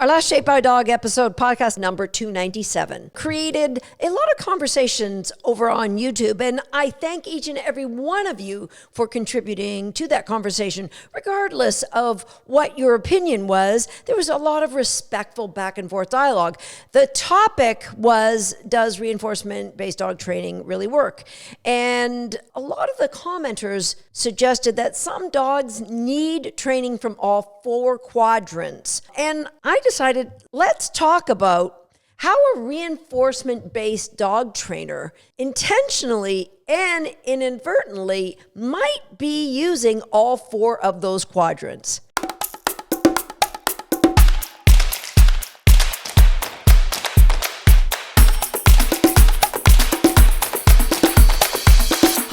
Our last Shape by Dog episode, podcast number 297, created a lot of conversations over on YouTube, and I thank each and every one of you for contributing to that conversation. Regardless of what your opinion was, there was a lot of respectful back and forth dialogue. The topic was, does reinforcement-based dog training really work? And a lot of the commenters suggested that some dogs need training from all 4 quadrants. And I decided, let's talk about how a reinforcement-based dog trainer intentionally and inadvertently might be using all 4 of those quadrants.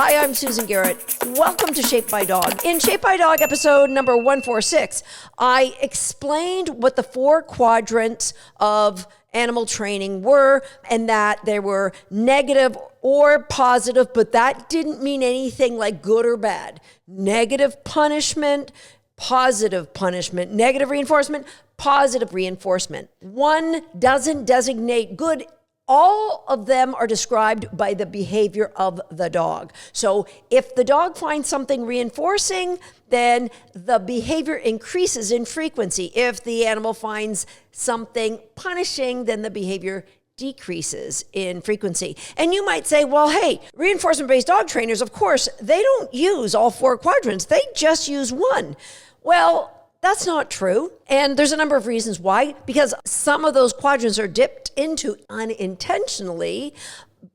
Hi, I'm Susan Garrett. Welcome to Shape by Dog. In Shape by Dog episode number 146, I explained what the 4 quadrants of animal training were and that they were negative or positive, but that didn't mean anything like good or bad. Negative punishment, positive punishment, negative reinforcement, positive reinforcement. One doesn't designate good. All of them are described by the behavior of the dog. So if the dog finds something reinforcing, then the behavior increases in frequency. If the animal finds something punishing, then the behavior decreases in frequency. And you might say, well, hey, reinforcement-based dog trainers, of course, they don't use all 4 quadrants. They just use one. Well, that's not true. And there's a number of reasons why, because some of those quadrants are dipped into unintentionally,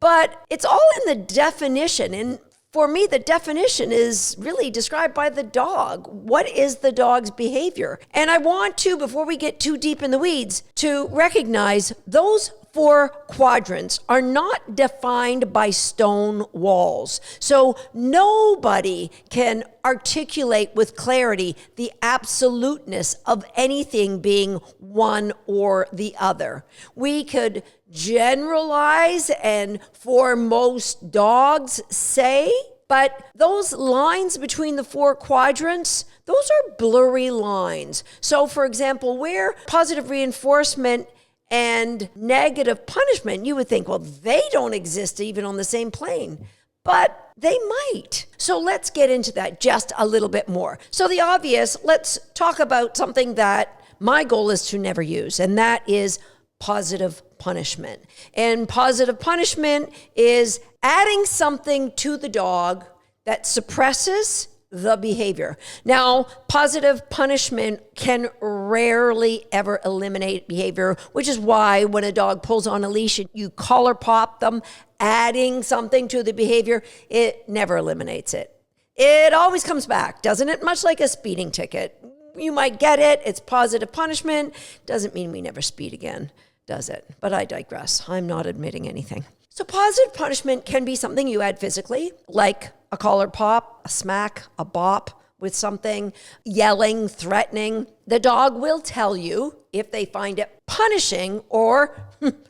but it's all in the definition. And for me, the definition is really described by the dog. What is the dog's behavior? And I want to, before we get too deep in the weeds, to recognize those 4 quadrants are not defined by stone walls. So nobody can articulate with clarity the absoluteness of anything being one or the other. We could generalize and for most dogs say, but those lines between the 4 quadrants, those are blurry lines. So for example, where positive reinforcement and negative punishment, you would think, well, they don't exist even on the same plane, but they might. So let's get into that just a little bit more. So the obvious, let's talk about something that my goal is to never use, and that is positive punishment. And positive punishment is adding something to the dog that suppresses the behavior. Now, positive punishment can rarely ever eliminate behavior, which is why when a dog pulls on a leash and you collar pop them, adding something to the behavior, it never eliminates it. It always comes back, doesn't it? Much like a speeding ticket. You might get it, it's positive punishment, doesn't mean we never speed again, does it? But I digress. I'm not admitting anything. So positive punishment can be something you add physically, like a collar pop, a smack, a bop with something, yelling, threatening. The dog will tell you if they find it punishing or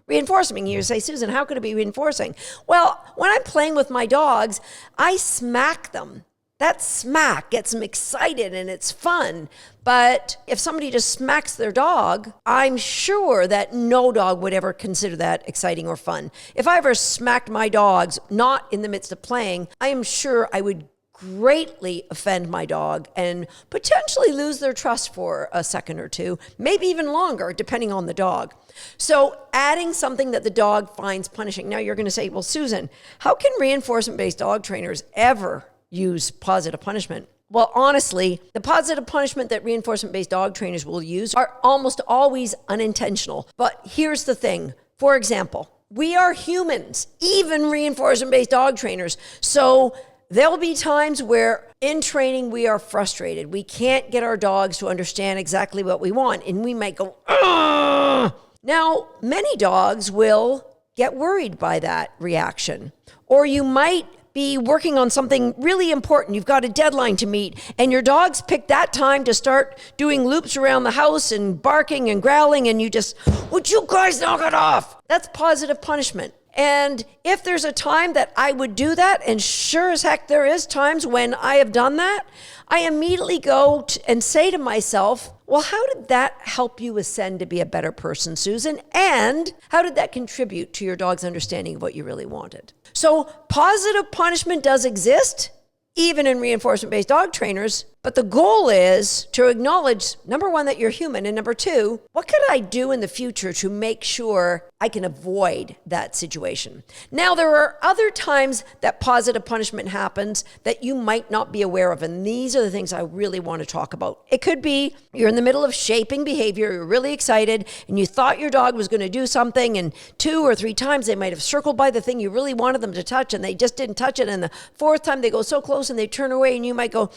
reinforcing. You say, Susan, how could it be reinforcing? Well, when I'm playing with my dogs, I smack them. That smack gets them excited and it's fun. But if somebody just smacks their dog, I'm sure that no dog would ever consider that exciting or fun. If I ever smacked my dogs, not in the midst of playing, I am sure I would greatly offend my dog and potentially lose their trust for a second or two, maybe even longer, depending on the dog. So adding something that the dog finds punishing. Now you're going to say, well, Susan, how can reinforcement-based dog trainers ever use positive punishment? Well, honestly, the positive punishment that reinforcement-based dog trainers will use are almost always unintentional. But here's the thing. For example, we are humans, even reinforcement-based dog trainers. So there'll be times where in training we are frustrated. We can't get our dogs to understand exactly what we want, and we might go, "Ugh!" Now, many dogs will get worried by that reaction. Or you might be working on something really important. You've got a deadline to meet, and your dog's picked that time to start doing loops around the house and barking and growling, and you just, would you guys knock it off? That's positive punishment. And if there's a time that I would do that, and sure as heck there is times when I have done that, I immediately go and say to myself, well, how did that help you ascend to be a better person, Susan? And how did that contribute to your dog's understanding of what you really wanted? So positive punishment does exist, even in reinforcement-based dog trainers, but the goal is to acknowledge, number one, that you're human, and number two, what could I do in the future to make sure I can avoid that situation? Now, there are other times that positive punishment happens that you might not be aware of, and these are the things I really want to talk about. It could be you're in the middle of shaping behavior, you're really excited, and you thought your dog was going to do something, and 2 or 3 times they might have circled by the thing you really wanted them to touch, and they just didn't touch it, and the 4th time they go so close and they turn away, and you might go,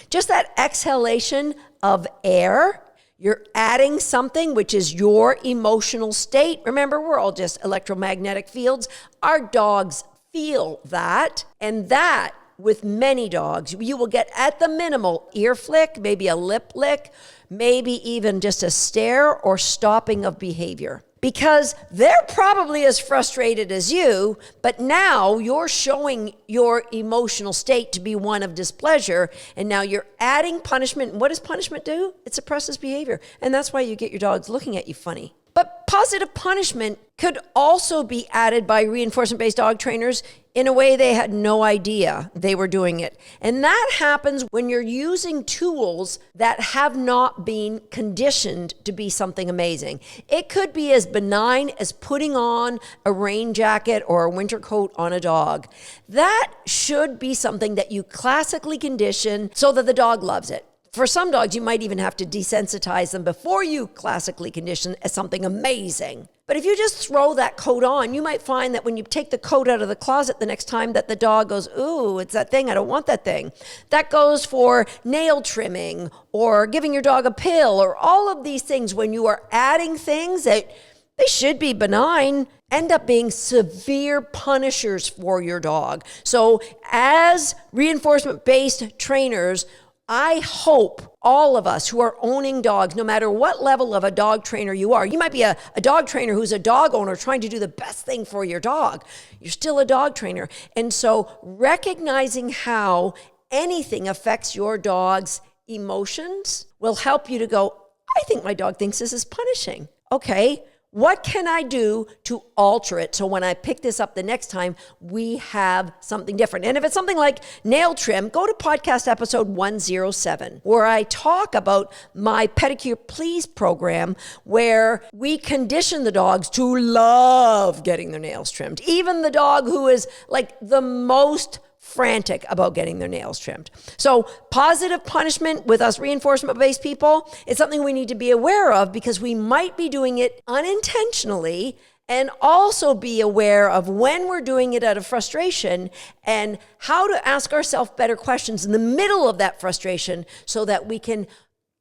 just that exhalation of air. You're adding something, which is your emotional state. Remember, we're all just electromagnetic fields. Our dogs feel that, and that with many dogs, you will get at the minimal ear flick, maybe a lip lick, maybe even just a stare or stopping of behavior. Because they're probably as frustrated as you, but now you're showing your emotional state to be one of displeasure, and now you're adding punishment. And what does punishment do? It suppresses behavior, and that's why you get your dogs looking at you funny. But positive punishment could also be added by reinforcement-based dog trainers in a way they had no idea they were doing it. And that happens when you're using tools that have not been conditioned to be something amazing. It could be as benign as putting on a rain jacket or a winter coat on a dog. That should be something that you classically condition so that the dog loves it. For some dogs, you might even have to desensitize them before you classically condition as something amazing. But if you just throw that coat on, you might find that when you take the coat out of the closet the next time that the dog goes, ooh, it's that thing, I don't want that thing. That goes for nail trimming or giving your dog a pill or all of these things. When you are adding things that they should be benign, end up being severe punishers for your dog. So as reinforcement-based trainers, I hope all of us who are owning dogs, no matter what level of a dog trainer you are, you might be a dog trainer who's a dog owner trying to do the best thing for your dog. You're still a dog trainer. And so recognizing how anything affects your dog's emotions will help you to go, I think my dog thinks this is punishing. Okay. What can I do to alter it so when I pick this up the next time, we have something different? And if it's something like nail trim, go to podcast episode 107, where I talk about my Pedicure Please program, where we condition the dogs to love getting their nails trimmed. Even the dog who is like the most frantic about getting their nails trimmed. So positive punishment with us reinforcement-based people is something we need to be aware of because we might be doing it unintentionally, and also be aware of when we're doing it out of frustration and how to ask ourselves better questions in the middle of that frustration so that we can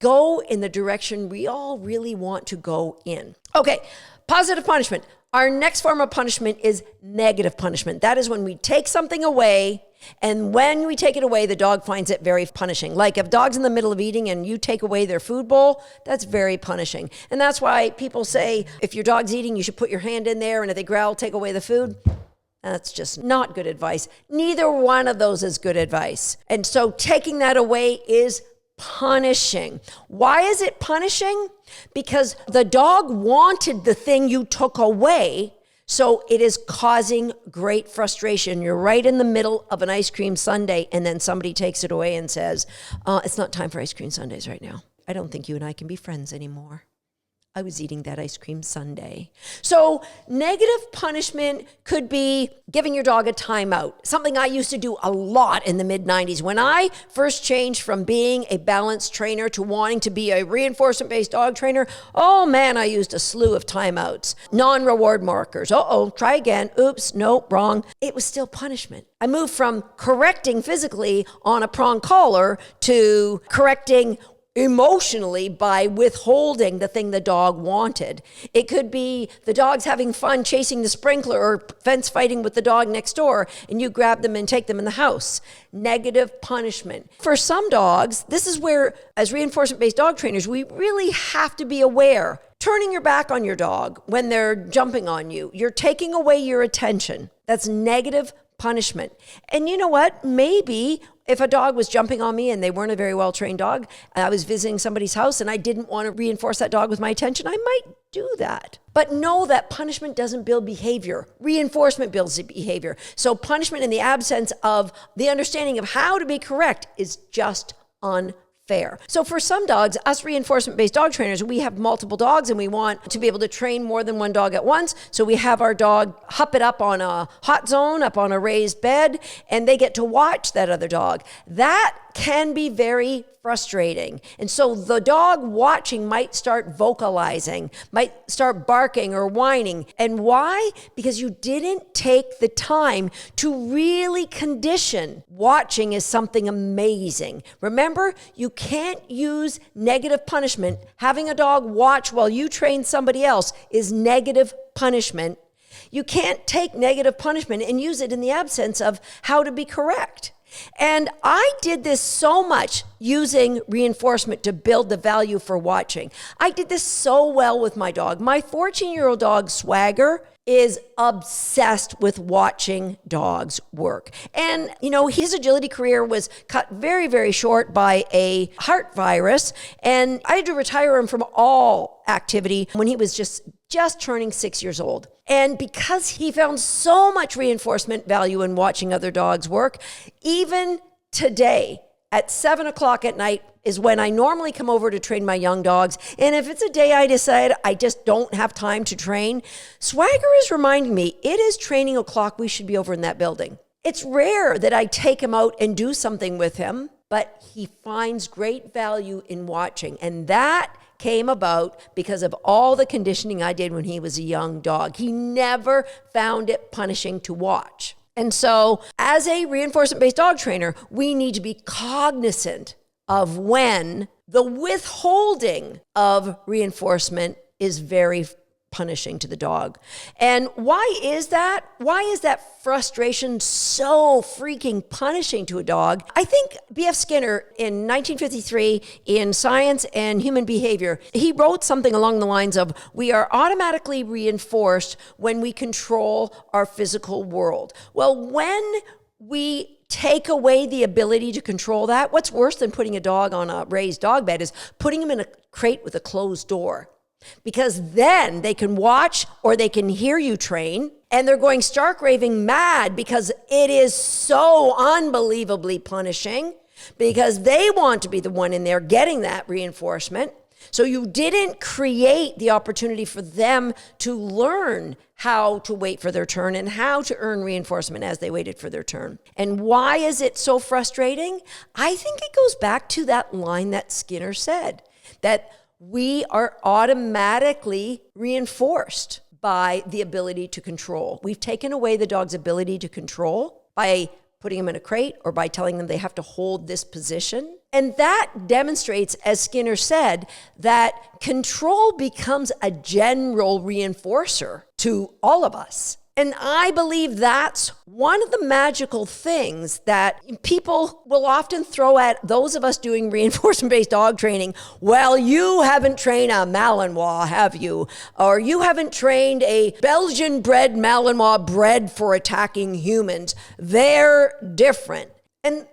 go in the direction we all really want to go in. Okay, positive punishment. Our next form of punishment is negative punishment. That is when we take something away, and when we take it away, the dog finds it very punishing. Like if dog's in the middle of eating and you take away their food bowl, that's very punishing. And that's why people say, if your dog's eating, you should put your hand in there, and if they growl, take away the food. That's just not good advice. Neither one of those is good advice. And so taking that away is punishing. Why is it punishing? Because the dog wanted the thing you took away, so it is causing great frustration. You're right in the middle of an ice cream sundae, and then somebody takes it away and says, it's not time for ice cream sundaes right now. I don't think you and I can be friends anymore. I was eating that ice cream sundae. So negative punishment could be giving your dog a timeout, something I used to do a lot in the mid-90s. When I first changed from being a balanced trainer to wanting to be a reinforcement-based dog trainer, oh man, I used a slew of timeouts. Non-reward markers. Uh-oh, try again. Oops, nope, wrong. It was still punishment. I moved from correcting physically on a prong collar to correcting emotionally by withholding the thing the dog wanted. It could be the dog's having fun chasing the sprinkler or fence fighting with the dog next door, and you grab them and take them in the house. Negative punishment. For some dogs, this is where, as reinforcement-based dog trainers, we really have to be aware. turning your back on your dog when they're jumping on you. You're taking away your attention. That's negative punishment. And you know what? Maybe if a dog was jumping on me and they weren't a very well-trained dog, and I was visiting somebody's house and I didn't want to reinforce that dog with my attention, I might do that. But know that punishment doesn't build behavior. Reinforcement builds the behavior. So punishment in the absence of the understanding of how to be correct is just unfair. So for some dogs, us reinforcement-based dog trainers, we have multiple dogs and we want to be able to train more than one dog at once. So we have our dog hup it up on a hot zone, up on a raised bed, and they get to watch that other dog. That can be very frustrating. And so the dog watching might start vocalizing, might start barking or whining. And why? Because you didn't take the time to really condition. Watching is something amazing. Remember, you can't use negative punishment. Having a dog watch while you train somebody else is negative punishment. You can't take negative punishment and use it in the absence of how to be correct. And I did this so much using reinforcement to build the value for watching. I did this so well with my dog. My 14-year-old dog, Swagger, is obsessed with watching dogs work. And, you know, his agility career was cut very, very short by a heart virus. And I had to retire him from all activity when he was just turning 6 years old. And because he found so much reinforcement value in watching other dogs work, even today at 7 o'clock at night is when I normally come over to train my young dogs. And if it's a day I decide I just don't have time to train, Swagger is reminding me it is training o'clock. We should be over in that building. It's rare that I take him out and do something with him, but he finds great value in watching. And that came about because of all the conditioning I did when he was a young dog. He never found it punishing to watch. And so as a reinforcement-based dog trainer, we need to be cognizant of when the withholding of reinforcement is very punishing to the dog. And why is that? Why is that frustration so freaking punishing to a dog? I think B.F. Skinner in 1953 in Science and Human Behavior, he wrote something along the lines of, we are automatically reinforced when we control our physical world. Well, when we take away the ability to control that, what's worse than putting a dog on a raised dog bed is putting him in a crate with a closed door. Because then they can watch or they can hear you train and they're going stark raving mad because it is so unbelievably punishing because they want to be the one in there getting that reinforcement. So you didn't create the opportunity for them to learn how to wait for their turn and how to earn reinforcement as they waited for their turn. And why is it so frustrating? I think it goes back to that line that Skinner said, that we are automatically reinforced by the ability to control. We've taken away the dog's ability to control by putting them in a crate or by telling them they have to hold this position. And that demonstrates, as Skinner said, that control becomes a general reinforcer to all of us. And I believe that's one of the magical things that people will often throw at those of us doing reinforcement-based dog training. Well, you haven't trained a Malinois, have you? Or you haven't trained a Belgian-bred Malinois bred for attacking humans. They're different. And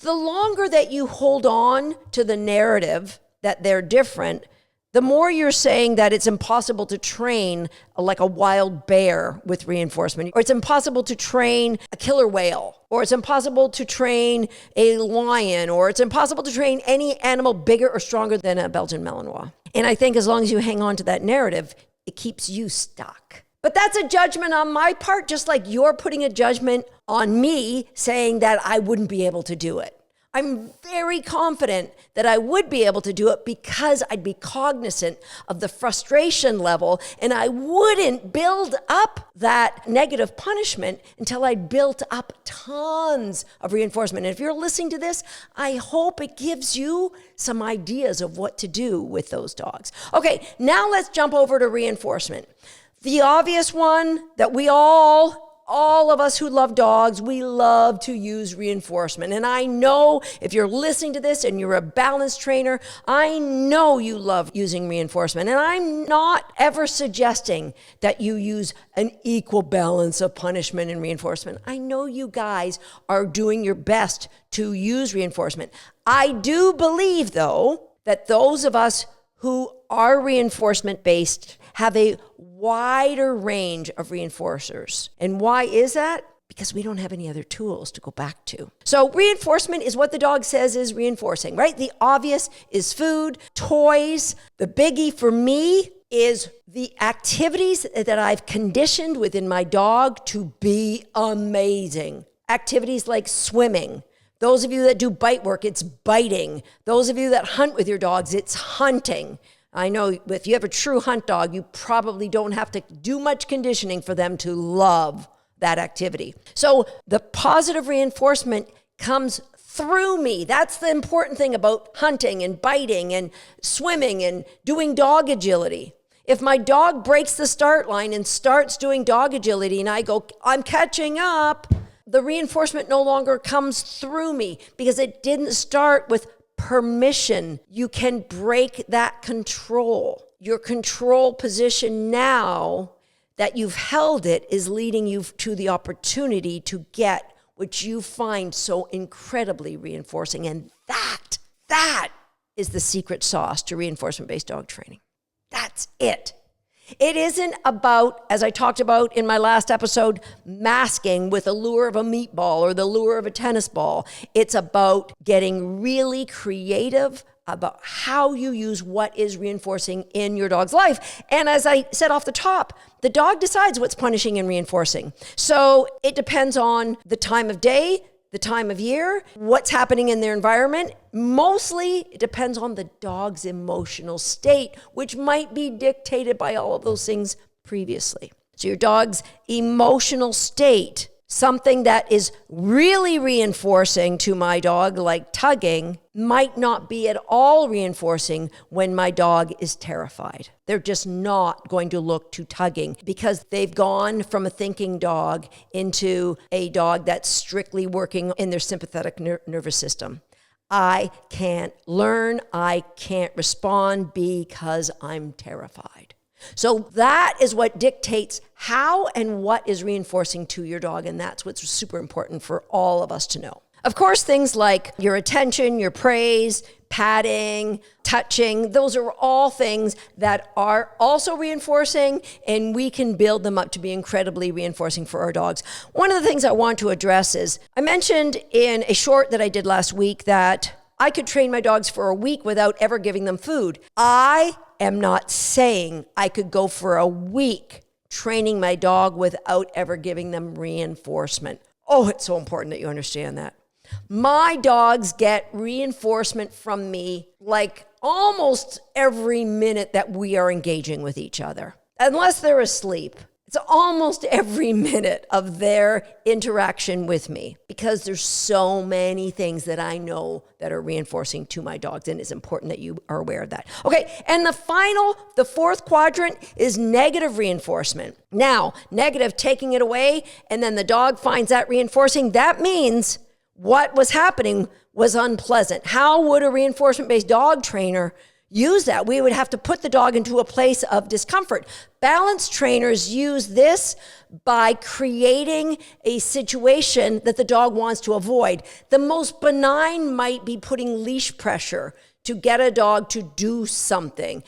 the longer that you hold on to the narrative that they're different, the more you're saying that it's impossible to train like a wild bear with reinforcement, or it's impossible to train a killer whale, or it's impossible to train a lion, or it's impossible to train any animal bigger or stronger than a Belgian Malinois. And I think as long as you hang on to that narrative, it keeps you stuck. But that's a judgment on my part, just like you're putting a judgment on me saying that I wouldn't be able to do it. I'm very confident that I would be able to do it because I'd be cognizant of the frustration level and I wouldn't build up that negative punishment until I built up tons of reinforcement. And if you're listening to this, I hope it gives you some ideas of what to do with those dogs. Okay, now let's jump over to reinforcement. The obvious one that we all all of us who love dogs, we love to use reinforcement. And I know if you're listening to this and you're a balance trainer, I know you love using reinforcement. And I'm not ever suggesting that you use an equal balance of punishment and reinforcement. I know you guys are doing your best to use reinforcement. I do believe, though, that those of us who are reinforcement-based have a wider range of reinforcers. And why is that? Because we don't have any other tools to go back to. So reinforcement is what the dog says is reinforcing, right? The obvious is food, toys. The biggie for me is the activities that I've conditioned within my dog to be amazing. Activities like swimming. Those of you that do bite work, it's biting. Those of you that hunt with your dogs, it's hunting. I know if you have a true hunt dog, you probably don't have to do much conditioning for them to love that activity. So the positive reinforcement comes through me. That's the important thing about hunting and biting and swimming and doing dog agility. If my dog breaks the start line and starts doing dog agility and I go, I'm catching up, the reinforcement no longer comes through me because it didn't start with permission. You can break that control. Your control position now that you've held it is leading you to the opportunity to get what you find so incredibly reinforcing. And that is the secret sauce to reinforcement-based dog training. That's it. It isn't about, as I talked about in my last episode, masking with the lure of a meatball or the lure of a tennis ball. It's about getting really creative about how you use what is reinforcing in your dog's life. And as I said off the top, the dog decides what's punishing and reinforcing. So it depends on the time of day, the time of year, what's happening in their environment. Mostly, it depends on the dog's emotional state, which might be dictated by all of those things previously. So your dog's emotional state, something that is really reinforcing to my dog, like tugging, might not be at all reinforcing when my dog is terrified. They're just not going to look to tugging because they've gone from a thinking dog into a dog that's strictly working in their sympathetic nervous system. I can't learn, I can't respond because I'm terrified. So that is what dictates how and what is reinforcing to your dog, and that's what's super important for all of us to know. Of course, things like your attention, your praise, patting, touching, those are all things that are also reinforcing, and we can build them up to be incredibly reinforcing for our dogs. One of the things I want to address is, I mentioned in a short that I did last week that I could train my dogs for a week without ever giving them food. I am not saying I could go for a week training my dog without ever giving them reinforcement. Oh, it's so important that you understand that. My dogs get reinforcement from me like almost every minute that we are engaging with each other, unless they're asleep. It's almost every minute of their interaction with me because there's so many things that I know that are reinforcing to my dogs, and it's important that you are aware of that. Okay, and the fourth quadrant is negative reinforcement. Now, negative, taking it away, and then the dog finds that reinforcing. That means what was happening was unpleasant. How would a reinforcement-based dog trainer use that? We would have to put the dog into a place of discomfort. Balance trainers use this by creating a situation that the dog wants to avoid. The most benign might be putting leash pressure to get a dog to do something.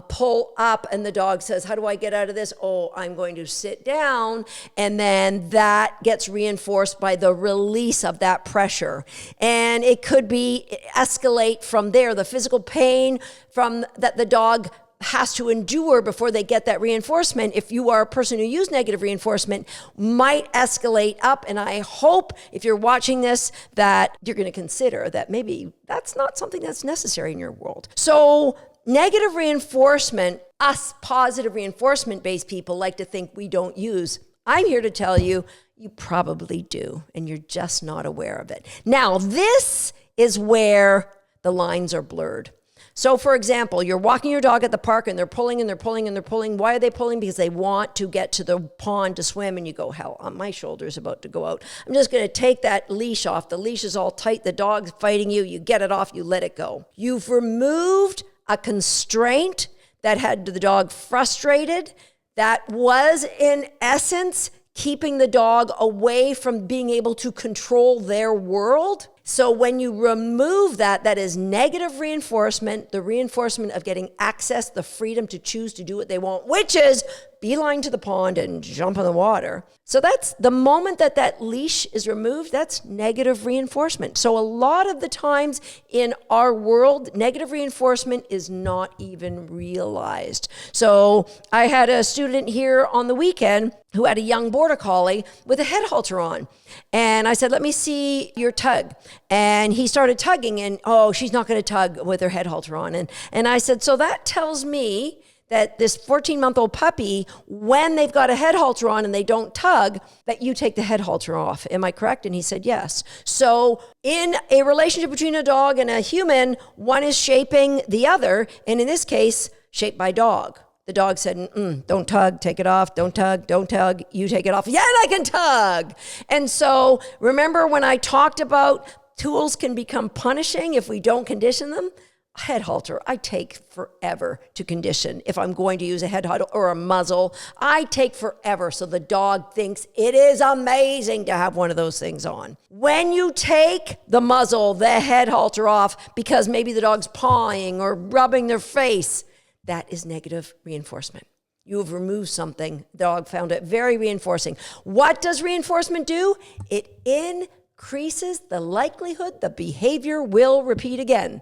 Pull up and the dog says, how do I get out of this? Oh, I'm going to sit down. And then that gets reinforced by the release of that pressure. And it could be escalate from there. The physical pain from that the dog has to endure before they get that reinforcement, if you are a person who uses negative reinforcement, might escalate up. And I hope if you're watching this that you're going to consider that maybe that's not something that's necessary in your world. So negative reinforcement, us positive reinforcement-based people like to think we don't use. I'm here to tell you, you probably do, and you're just not aware of it. Now, this is where the lines are blurred. So for example, you're walking your dog at the park and they're pulling and they're pulling and they're pulling. Why are they pulling? Because they want to get to the pond to swim, and you go, hell, my shoulder's about to go out. I'm just going to take that leash off. The leash is all tight. The dog's fighting you. You get it off. You let it go. You've removed a constraint that had the dog frustrated, that was in essence keeping the dog away from being able to control their world. So when you remove that, that is negative reinforcement, the reinforcement of getting access, the freedom to choose to do what they want, which is beeline to the pond and jump in the water. So that's the moment that that leash is removed, that's negative reinforcement. So a lot of the times in our world, negative reinforcement is not even realized. So I had a student here on the weekend who had a young border collie with a head halter on. And I said, let me see your tug. And he started tugging, and she's not going to tug with her head halter on. And I said, so that tells me that this 14-month-old puppy, when they've got a head halter on and they don't tug, that you take the head halter off. Am I correct? And he said, yes. So in a relationship between a dog and a human, one is shaping the other. And in this case, shaped by dog. The dog said, don't tug, take it off, don't tug, you take it off. Yeah, I can tug. And so remember when I talked about tools can become punishing if we don't condition them? A head halter, I take forever to condition. If I'm going to use a head halter or a muzzle, I take forever. So the dog thinks it is amazing to have one of those things on. When you take the muzzle, the head halter off, because maybe the dog's pawing or rubbing their face, that is negative reinforcement. You have removed something. The dog found it very reinforcing. What does reinforcement do? It increases the likelihood the behavior will repeat again.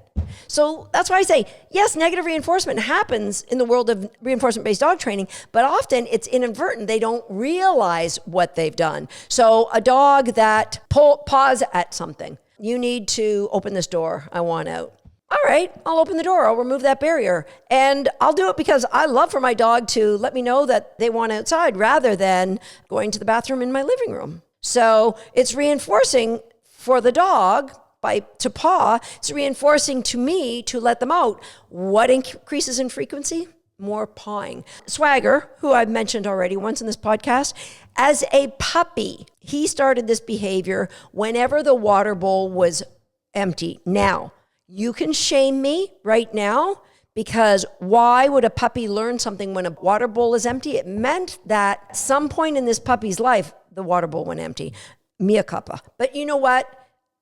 So that's why I say, yes, negative reinforcement happens in the world of reinforcement-based dog training, but often it's inadvertent. They don't realize what they've done. So a dog that paws at something, you need to open this door. I want out. All right, I'll open the door. I'll remove that barrier. And I'll do it because I love for my dog to let me know that they want outside rather than going to the bathroom in my living room. So it's reinforcing for the dog to paw. It's reinforcing to me to let them out. What increases in frequency? More pawing. Swagger, who I've mentioned already once in this podcast, as a puppy, he started this behavior whenever the water bowl was empty. Now, you can shame me right now, because why would a puppy learn something when a water bowl is empty? It meant that at some point in this puppy's life, the water bowl went empty. Mea culpa. But you know what?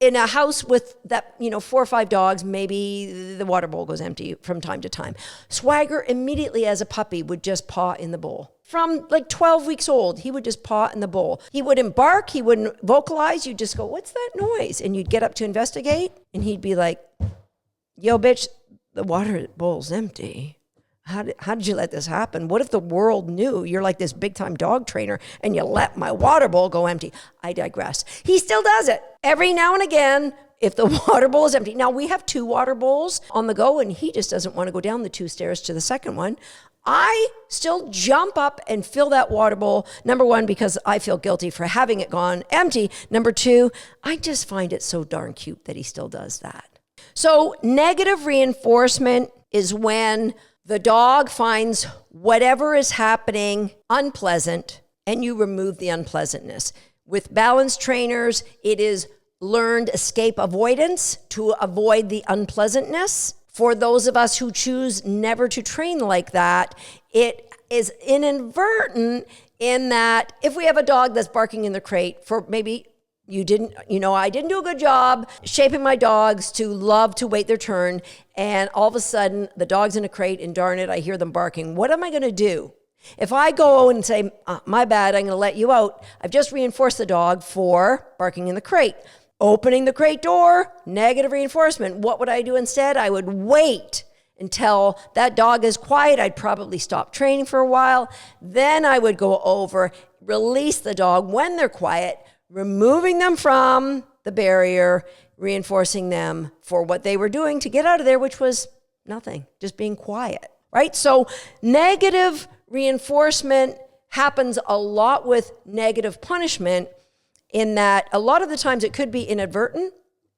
In a house with 4 or 5 dogs, maybe the water bowl goes empty from time to time. Swagger immediately as a puppy would just paw in the bowl. From like 12 weeks old, he would just paw in the bowl. He wouldn't bark, he wouldn't vocalize. You'd just go, what's that noise? And you'd get up to investigate, and he'd be like, yo, bitch, the water bowl's empty. How did you let this happen? What if the world knew you're like this big-time dog trainer and you let my water bowl go empty? I digress. He still does it. Every now and again, if the water bowl is empty. Now, we have 2 water bowls on the go, and he just doesn't want to go down the 2 stairs to the second one. I still jump up and fill that water bowl. Number 1, because I feel guilty for having it gone empty. Number 2, I just find it so darn cute that he still does that. So negative reinforcement is when the dog finds whatever is happening unpleasant, and you remove the unpleasantness. With balance trainers, it is learned escape avoidance to avoid the unpleasantness. For those of us who choose never to train like that, it is inadvertent in that if we have a dog that's barking in the crate for maybe I didn't do a good job shaping my dogs to love to wait their turn, and all of a sudden the dog's in a crate and darn it, I hear them barking. What am I going to do? If I go and say, my bad, I'm going to let you out, I've just reinforced the dog for barking in the crate. Opening the crate door, negative reinforcement. What would I do instead? I would wait until that dog is quiet. I'd probably stop training for a while. Then I would go over, release the dog when they're quiet, removing them from the barrier, reinforcing them for what they were doing to get out of there, which was nothing, just being quiet, right? So negative reinforcement happens a lot with negative punishment, in that a lot of the times it could be inadvertent,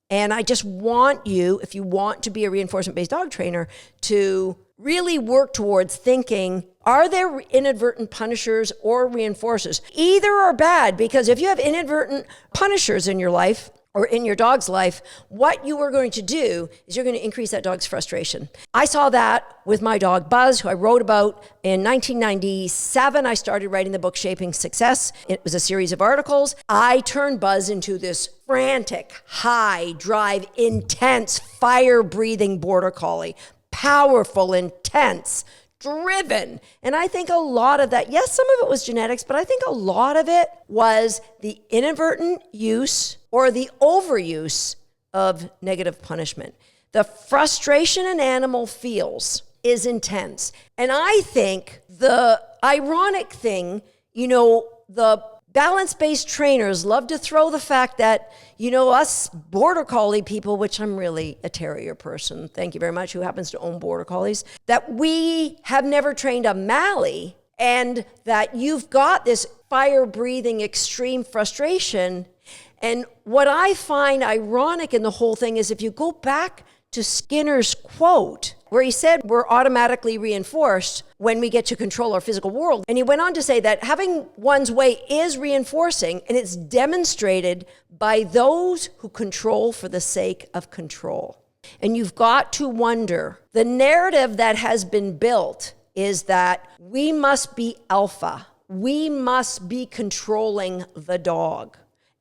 And I just want you, if you want to be a reinforcement-based dog trainer, to really work towards thinking, are there inadvertent punishers or reinforcers? Either are bad, because if you have inadvertent punishers in your life, or in your dog's life, what you are going to do is you're going to increase that dog's frustration. I saw that with my dog Buzz, who I wrote about in 1997. I started writing the book Shaping Success. It was a series of articles. I turned Buzz into this frantic, high drive, intense, fire-breathing border collie. Powerful, intense, driven. And I think a lot of that, yes, some of it was genetics, but I think a lot of it was the inadvertent use or the overuse of negative punishment. The frustration an animal feels is intense. And I think the ironic thing, the balance-based trainers love to throw the fact that, us border collie people, which I'm really a terrier person, thank you very much, who happens to own border collies, that we have never trained a Mally, and that you've got this fire-breathing extreme frustration. And what I find ironic in the whole thing is if you go back to Skinner's quote, where he said we're automatically reinforced when we get to control our physical world. And he went on to say that having one's way is reinforcing, and it's demonstrated by those who control for the sake of control. And you've got to wonder, the narrative that has been built is that we must be alpha. We must be controlling the dog.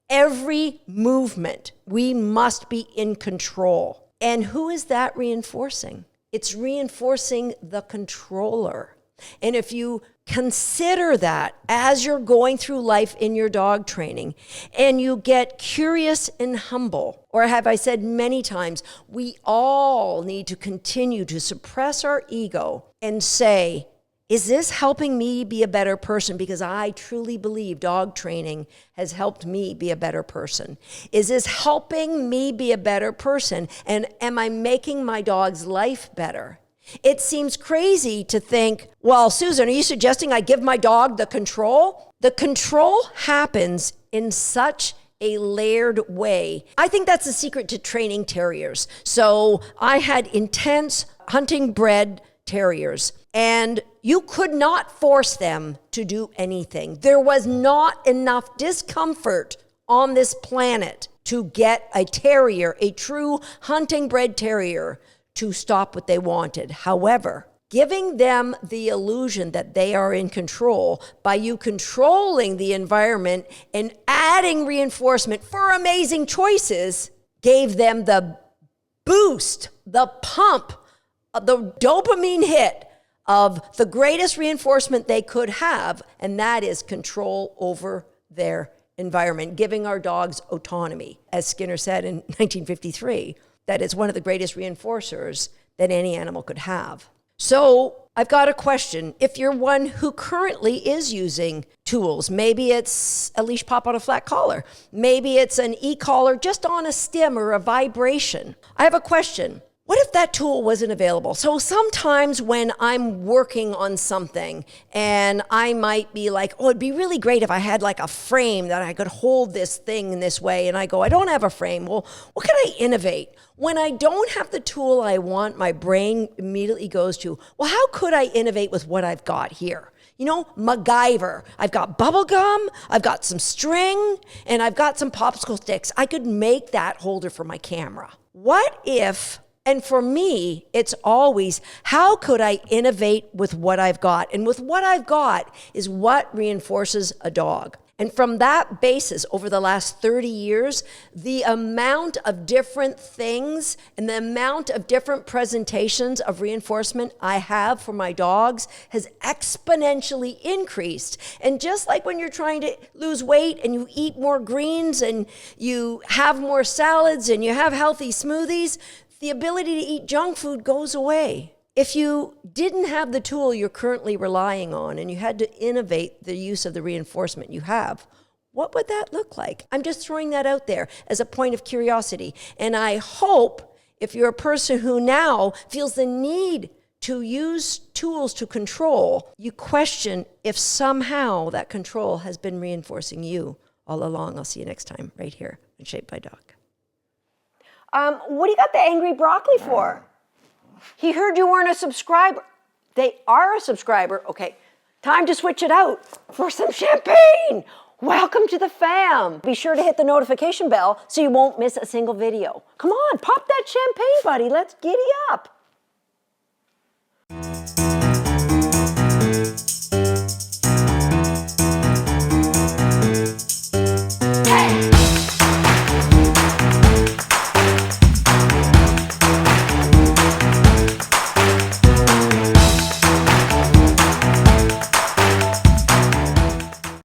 Every movement, we must be in control. And who is that reinforcing? It's reinforcing the controller. And if you consider that as you're going through life in your dog training and you get curious and humble, or have I said many times, we all need to continue to suppress our ego and say, is this helping me be a better person? Because I truly believe dog training has helped me be a better person. Is this helping me be a better person? And am I making my dog's life better? It seems crazy to think, well, Susan, are you suggesting I give my dog the control? The control happens in such a layered way. I think that's the secret to training terriers. So I had intense hunting bred terriers, and you could not force them to do anything. There was not enough discomfort on this planet to get a terrier, a true hunting bred terrier, to stop what they wanted. However, giving them the illusion that they are in control by you controlling the environment and adding reinforcement for amazing choices gave them the boost, the pump, the dopamine hit of the greatest reinforcement they could have, and that is control over their environment, giving our dogs autonomy. As Skinner said in 1953, that it's one of the greatest reinforcers that any animal could have. So I've got a question. If you're one who currently is using tools, maybe it's a leash pop on a flat collar, maybe it's an e-collar just on a stim or a vibration. I have a question. What if that tool wasn't available? So sometimes when I'm working on something and I might be like, oh, it'd be really great if I had like a frame that I could hold this thing in this way. And I go, I don't have a frame. Well, what can I innovate? When I don't have the tool I want, my brain immediately goes to, well, how could I innovate with what I've got here? MacGyver. I've got bubble gum, I've got some string, and I've got some popsicle sticks. I could make that holder for my camera. What if... And for me, it's always, how could I innovate with what I've got? And with what I've got is what reinforces a dog. And from that basis, over the last 30 years, the amount of different things and the amount of different presentations of reinforcement I have for my dogs has exponentially increased. And just like when you're trying to lose weight and you eat more greens and you have more salads and you have healthy smoothies, the ability to eat junk food goes away. If you didn't have the tool you're currently relying on and you had to innovate the use of the reinforcement you have, what would that look like? I'm just throwing that out there as a point of curiosity. And I hope if you're a person who now feels the need to use tools to control, you question if somehow that control has been reinforcing you all along. I'll see you next time right here on Shaped by Dog. What do you got the angry broccoli for? He heard you weren't a subscriber. They are a subscriber. Okay, time to switch it out for some champagne. Welcome to the fam. Be sure to hit the notification bell so you won't miss a single video. Come on, pop that champagne, buddy. Let's giddy up.